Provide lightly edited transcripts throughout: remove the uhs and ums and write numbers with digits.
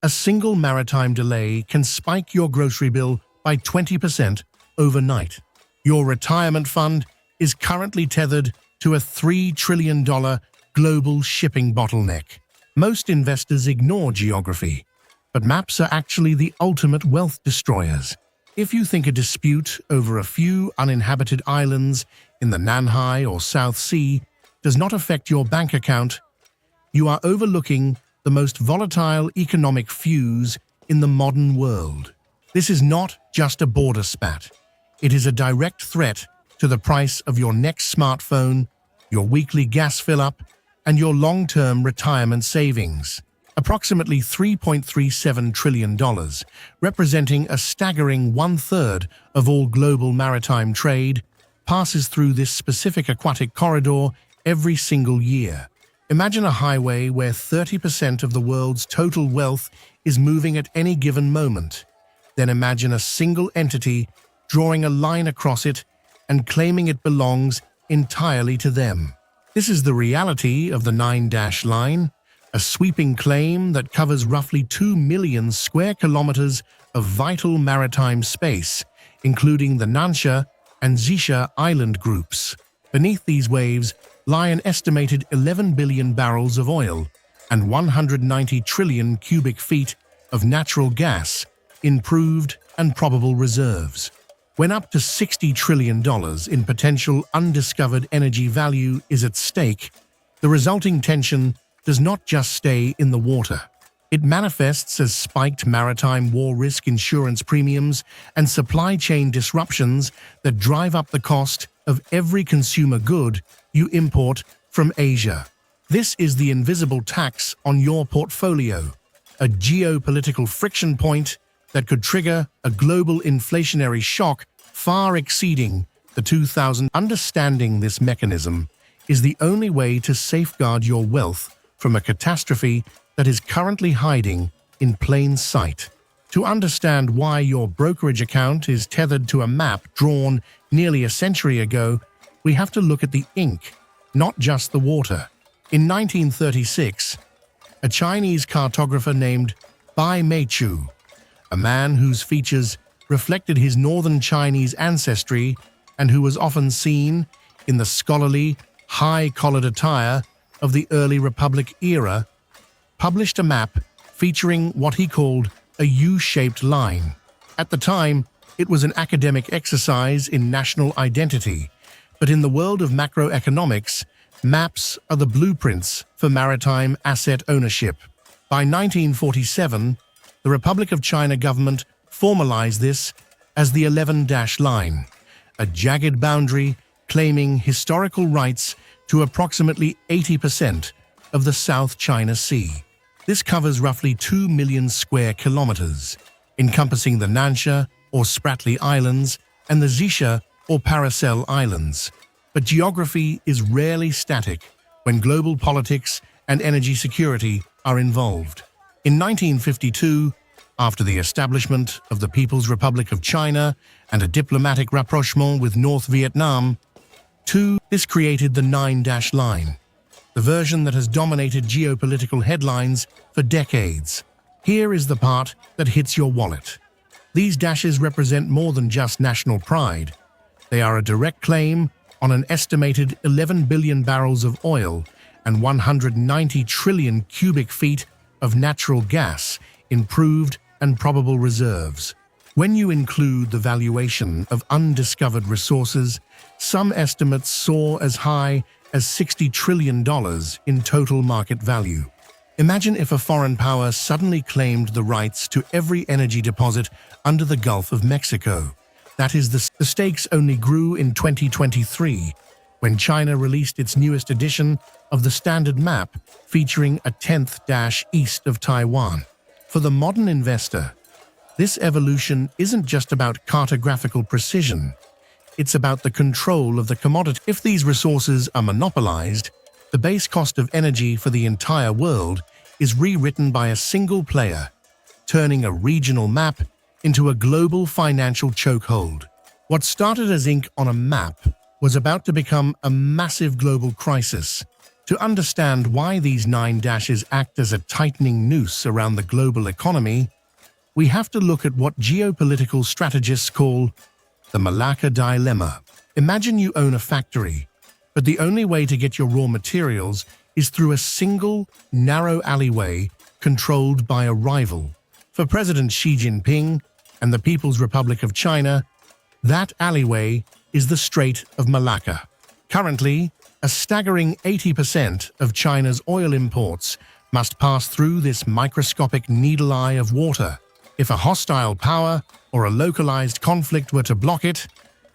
A single maritime delay can spike your grocery bill by 20% overnight. Your retirement fund is currently tethered to a $3 trillion global shipping bottleneck. Most investors ignore geography, but maps are actually the ultimate wealth destroyers. If you think a dispute over a few uninhabited islands in the Nanhai or South Sea does not affect your bank account, you are overlooking the most volatile economic fuse in the modern world. This is not just a border spat. It is a direct threat to the price of your next smartphone, your weekly gas fill-up, and your long-term retirement savings. Approximately $3.37 trillion, representing a staggering one-third of all global maritime trade, passes through this specific aquatic corridor every single year. Imagine a highway where 30% of the world's total wealth is moving at any given moment. Then imagine a single entity drawing a line across it and claiming it belongs entirely to them. This is the reality of the 9-dash line, a sweeping claim that covers roughly 2 million square kilometers of vital maritime space, including the Nansha and Xisha island groups. Beneath these waves lie an estimated 11 billion barrels of oil and 190 trillion cubic feet of natural gas in proved and probable reserves. When up to $60 trillion in potential undiscovered energy value is at stake, the resulting tension does not just stay in the water. It manifests as spiked maritime war risk insurance premiums and supply chain disruptions that drive up the cost of every consumer good you import from Asia. This is the invisible tax on your portfolio, a geopolitical friction point that could trigger a global inflationary shock far exceeding the 2000. Understanding this mechanism is the only way to safeguard your wealth from a catastrophe that is currently hiding in plain sight. To understand why your brokerage account is tethered to a map drawn nearly a century ago, we have to look at the ink, not just the water. In 1936, a Chinese cartographer named Bai Meichu, a man whose features reflected his northern Chinese ancestry and who was often seen in the scholarly, high-collared attire of the early Republic era, published a map featuring what he called a U-shaped line. At the time, it was an academic exercise in national identity, but in the world of macroeconomics, maps are the blueprints for maritime asset ownership. By 1947, the Republic of China government formalized this as the 11-dash line, a jagged boundary claiming historical rights to approximately 80% of the South China Sea. This covers roughly 2 million square kilometers, encompassing the Nansha or Spratly Islands and the Xisha or Paracel Islands. But geography is rarely static when global politics and energy security are involved. In 1952, after the establishment of the People's Republic of China and a diplomatic rapprochement with North Vietnam, this created the 9-dash line, the version that has dominated geopolitical headlines for decades. Here is the part that hits your wallet. These dashes represent more than just national pride. They are a direct claim on an estimated 11 billion barrels of oil and 190 trillion cubic feet of natural gas in proved and probable reserves. When you include the valuation of undiscovered resources, some estimates soar as high as $60 trillion in total market value. Imagine if a foreign power suddenly claimed the rights to every energy deposit under the Gulf of Mexico. That is, the stakes only grew in 2023, when China released its newest edition of the standard map featuring a 10th dash east of Taiwan. For the modern investor, this evolution isn't just about cartographical precision. It's about the control of the commodity. If these resources are monopolized, the base cost of energy for the entire world is rewritten by a single player, turning a regional map into a global financial chokehold. What started as ink on a map was about to become a massive global crisis. To understand why these 9 dashes act as a tightening noose around the global economy, we have to look at what geopolitical strategists call the Malacca dilemma. Imagine you own a factory, but the only way to get your raw materials is through a single, narrow alleyway controlled by a rival. For President Xi Jinping and the People's Republic of China, that alleyway is the Strait of Malacca. Currently, a staggering 80% of China's oil imports must pass through this microscopic needle eye of water. If a hostile power or a localized conflict were to block it,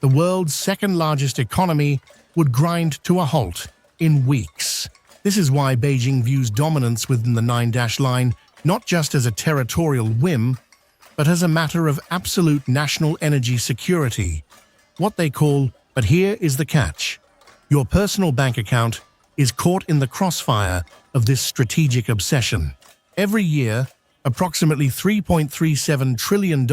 the world's second-largest economy would grind to a halt in weeks. This is why Beijing views dominance within the 9-dash line not just as a territorial whim, but as a matter of absolute national energy security. What they call, but here is the catch, your personal bank account is caught in the crossfire of this strategic obsession. Every year, approximately $3.37 trillion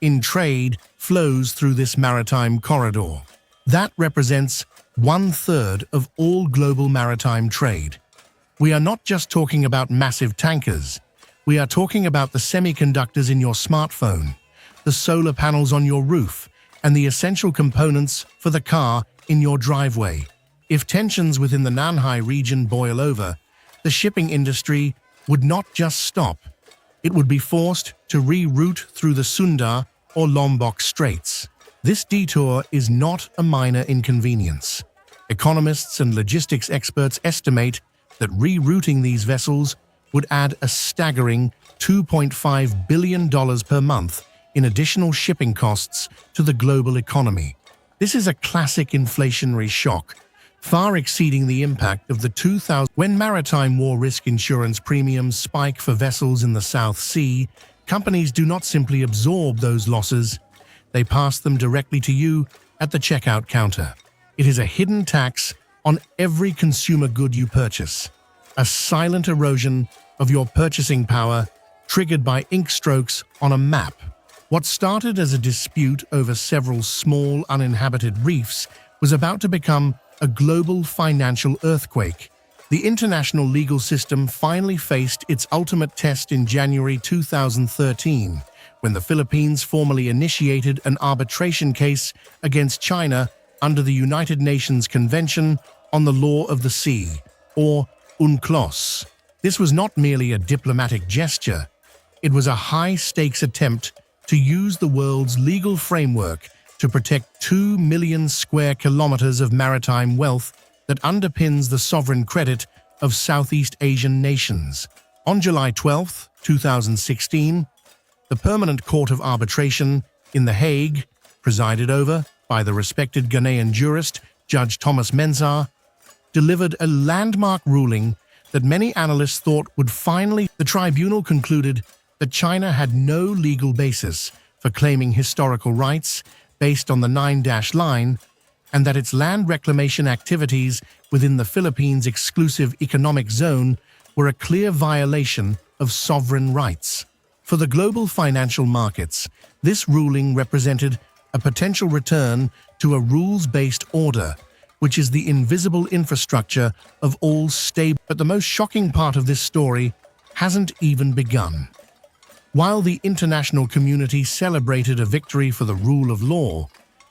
in trade flows through this maritime corridor. That represents 1/3 of all global maritime trade. We are not just talking about massive tankers. We are talking about the semiconductors in your smartphone, the solar panels on your roof, and the essential components for the car in your driveway. If tensions within the Nanhai region boil over, the shipping industry would not just stop. It would be forced to reroute through the Sunda or Lombok Straits. This detour is not a minor inconvenience. Economists and logistics experts estimate that rerouting these vessels would add a staggering $2.5 billion per month in additional shipping costs to the global economy. This is a classic inflationary shock, far exceeding the impact of the 2000. When maritime war risk insurance premiums spike for vessels in the South Sea, companies do not simply absorb those losses, they pass them directly to you at the checkout counter. It is a hidden tax on every consumer good you purchase, a silent erosion of your purchasing power triggered by ink strokes on a map. What started as a dispute over several small uninhabited reefs was about to become a global financial earthquake. The international legal system finally faced its ultimate test in January 2013, when the Philippines formally initiated an arbitration case against China under the United Nations Convention on the Law of the Sea, or UNCLOS. This was not merely a diplomatic gesture, it was a high-stakes attempt to use the world's legal framework to protect 2 million square kilometers of maritime wealth that underpins the sovereign credit of Southeast Asian nations. On July 12, 2016, the Permanent Court of Arbitration in The Hague, presided over by the respected Ghanaian jurist Judge Thomas Mensah, delivered a landmark ruling that many analysts thought would finally. The tribunal concluded that China had no legal basis for claiming historical rights based on the 9-dash line, and that its land reclamation activities within the Philippines' exclusive economic zone were a clear violation of sovereign rights. For the global financial markets, this ruling represented a potential return to a rules-based order, which is the invisible infrastructure of all stable. But the most shocking part of this story hasn't even begun. While the international community celebrated a victory for the rule of law,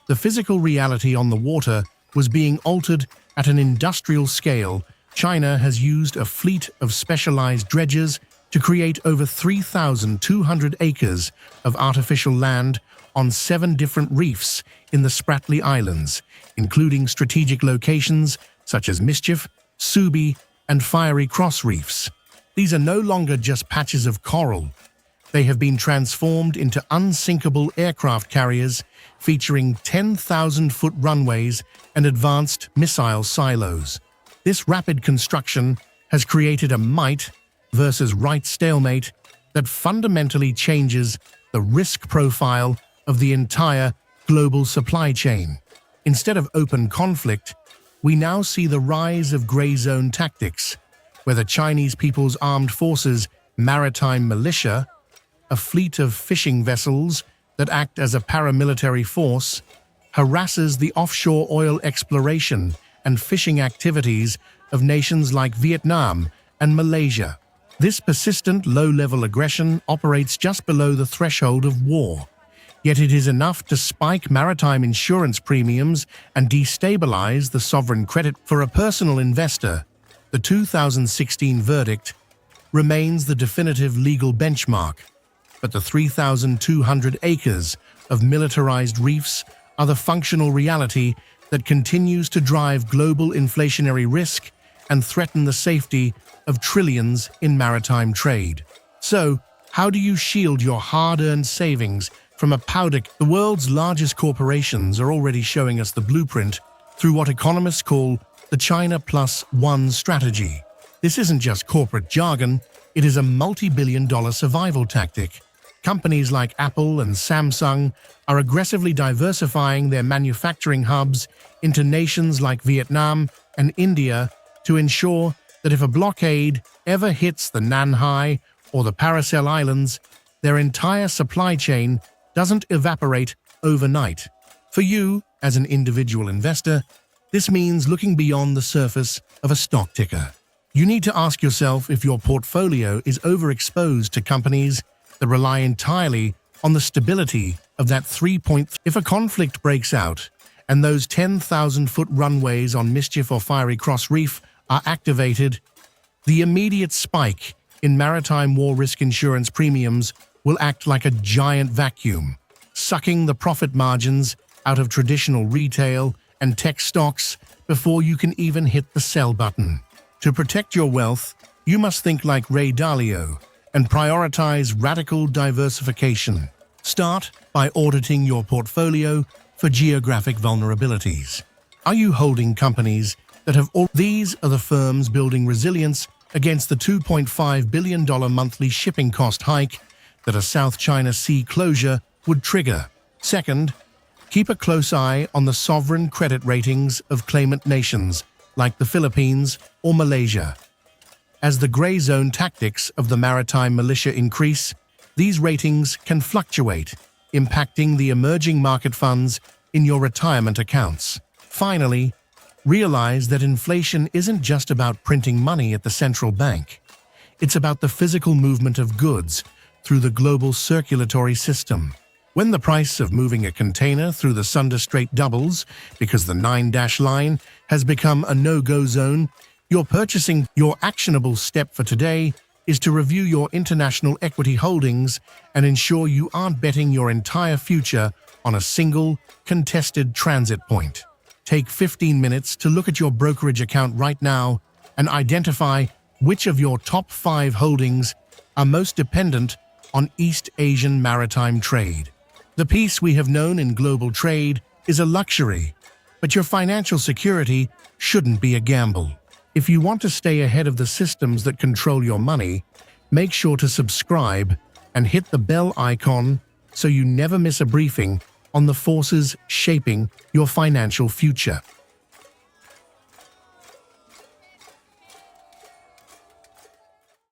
the physical reality on the water was being altered at an industrial scale. China has used a fleet of specialized dredgers to create over 3,200 acres of artificial land on 7 different reefs in the Spratly Islands, including strategic locations such as Mischief, Subi, and Fiery Cross reefs. These are no longer just patches of coral. They have been transformed into unsinkable aircraft carriers featuring 10,000-foot runways and advanced missile silos. This rapid construction has created a might versus right stalemate that fundamentally changes the risk profile of the entire global supply chain. Instead of open conflict, we now see the rise of gray zone tactics, where the Chinese People's Armed Forces maritime militia, a fleet of fishing vessels that act as a paramilitary force, harasses the offshore oil exploration and fishing activities of nations like Vietnam and Malaysia. This persistent low-level aggression operates just below the threshold of war, yet it is enough to spike maritime insurance premiums and destabilize the sovereign credit. For a personal investor, the 2016 verdict remains the definitive legal benchmark, but the 3,200 acres of militarized reefs are the functional reality that continues to drive global inflationary risk and threaten the safety of trillions in maritime trade. So, how do you shield your hard-earned savings from a powder? The world's largest corporations are already showing us the blueprint through what economists call the China Plus One strategy. This isn't just corporate jargon, it is a multi-billion-dollar survival tactic. Companies like Apple and Samsung are aggressively diversifying their manufacturing hubs into nations like Vietnam and India to ensure that if a blockade ever hits the Nanhai or the Paracel Islands, their entire supply chain doesn't evaporate overnight. For you, as an individual investor, this means looking beyond the surface of a stock ticker. You need to ask yourself if your portfolio is overexposed to companies that rely entirely on the stability of that 3-point. If a conflict breaks out and those 10,000-foot runways on Mischief or Fiery Cross Reef are activated, the immediate spike in maritime war risk insurance premiums will act like a giant vacuum, sucking the profit margins out of traditional retail and tech stocks before you can even hit the sell button. To protect your wealth, you must think like Ray Dalio and prioritize radical diversification. Start by auditing your portfolio for geographic vulnerabilities. Are you holding companies that have all? These are the firms building resilience against the $2.5 billion monthly shipping cost hike that a South China Sea closure would trigger. Second, keep a close eye on the sovereign credit ratings of claimant nations like the Philippines or Malaysia. As the gray zone tactics of the maritime militia increase, these ratings can fluctuate, impacting the emerging market funds in your retirement accounts. Finally, realize that inflation isn't just about printing money at the central bank. It's about the physical movement of goods through the global circulatory system. When the price of moving a container through the Sunda Strait doubles because the 9-dash line has become a no-go zone, your actionable step for today is to review your international equity holdings and ensure you aren't betting your entire future on a single, contested transit point. Take 15 minutes to look at your brokerage account right now and identify which of your top 5 holdings are most dependent on East Asian maritime trade. The peace we have known in global trade is a luxury, but your financial security shouldn't be a gamble. If you want to stay ahead of the systems that control your money, make sure to subscribe and hit the bell icon so you never miss a briefing on the forces shaping your financial future.